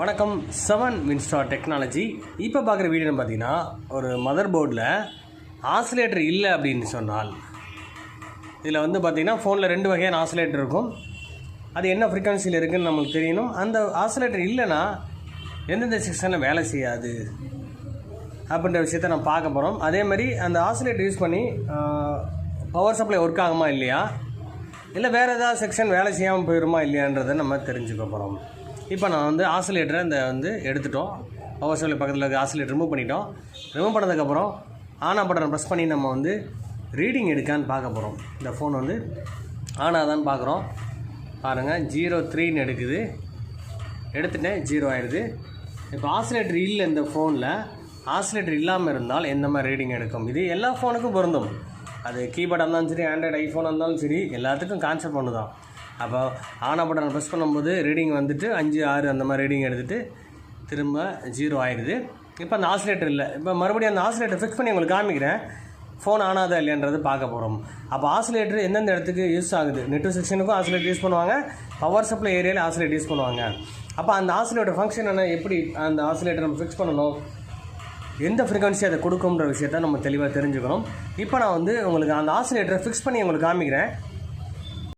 வணக்கம் 7 Winstar technology. இப்போ பார்க்குற வீடியோன்னு பார்த்தீங்கன்னா, ஒரு மதர் போர்டில் ஆசிலேட்டர் இல்லை அப்படின்னு சொன்னால், இதில் வந்து பார்த்திங்கன்னா ஃபோனில் 2 வகையான ஆசிலேட்டர் இருக்கும். அது என்ன ஃப்ரீக்வன்சியில் இருக்குதுன்னு நம்மளுக்கு தெரியணும். அந்த ஆசிலேட்டர் இல்லைன்னா எந்தெந்த செக்ஷனில் வேலை செய்யாது அப்படின்ற விஷயத்தை நம்ம பார்க்க போகிறோம். அதே மாதிரி அந்த ஆசிலேட்டர் யூஸ் பண்ணி பவர் சப்ளை ஒர்க் ஆகுமா இல்லையா, இல்லை வேறு ஏதாவது செக்ஷன் வேலை செய்யாமல் போயிடுமா இல்லையான்றதை நம்ம தெரிஞ்சுக்க போகிறோம். இப்போ நான் வந்து ஆசிலேட்டரை எடுத்துட்டோம். பவர் சப்ளை பக்கத்தில் இருக்க ஆசிலேட்டர் ரிமூவ் பண்ணிட்டோம். ரிமூவ் பண்ணதுக்கப்புறம் ஆன் பட்டனை ப்ரெஸ் பண்ணி நம்ம வந்து ரீடிங் எடுக்கான்னு பார்க்க போகிறோம். இந்த ஃபோன் வந்து ஆன் ஆகுதான்னு பார்க்குறோம். பாருங்கள், 03ன்னு எடுக்குது. எடுத்துட்டேன், 0 ஆயிடுது. இப்போ ஆசிலேட்டர் இல்லை இந்த ஃபோனில். ஆசிலேட்டர் இல்லாமல் இருந்தால் எந்த மாதிரி ரீடிங் எடுக்கும், இது எல்லா ஃபோனுக்கும் பொருந்தும். அது கீபோர்டாக இருந்தாலும் சரி, ஆண்ட்ராய்டு ஐஃபோனாக இருந்தாலும் சரி, எல்லாத்துக்கும் கான்செப்ட் ஒன்று தான். அப்போ ஆன் பட்டனை ப்ரெஸ் பண்ணும்போது ரீடிங் வந்துட்டு 5, 6 அந்த மாதிரி ரீடிங் எடுத்துகிட்டு திரும்ப 0 ஆயிடுது. இப்போ அந்த ஆசிலேட்டர் இல்லை. இப்போ மறுபடியும் அந்த ஆசிலேட்டர் ஃபிக்ஸ் பண்ணி உங்களுக்கு காமிக்கிறேன். ஃபோன் ஆனாதா இல்லைன்றது பார்க்க போகிறோம். அப்போ ஆசிலேட்டர் எந்தெந்த இடத்துக்கு யூஸ் ஆகுது, நெட்வொர்க் செக்ஷனுக்கும் ஆசிலேட்டர் யூஸ் பண்ணுவாங்க, பவர் சப்ளை ஏரியாவில் ஆசிலேட்டர் யூஸ் பண்ணுவாங்க. அப்போ அந்த ஆசிலேட்டர் ஃபங்க்ஷன் என்ன, எப்படி அந்த ஆசிலேட்டர் நம்ம ஃபிக்ஸ் பண்ணணும், எந்த ஃப்ரீக்வன்சி அதை கொடுக்கும்ன்ற விஷயத்த நம்ம தெளிவாக தெரிஞ்சுக்கணும். இப்போ நான் வந்து உங்களுக்கு அந்த ஆசிலேட்டரை ஃபிக்ஸ் பண்ணி உங்களுக்கு காமிக்கிறேன்.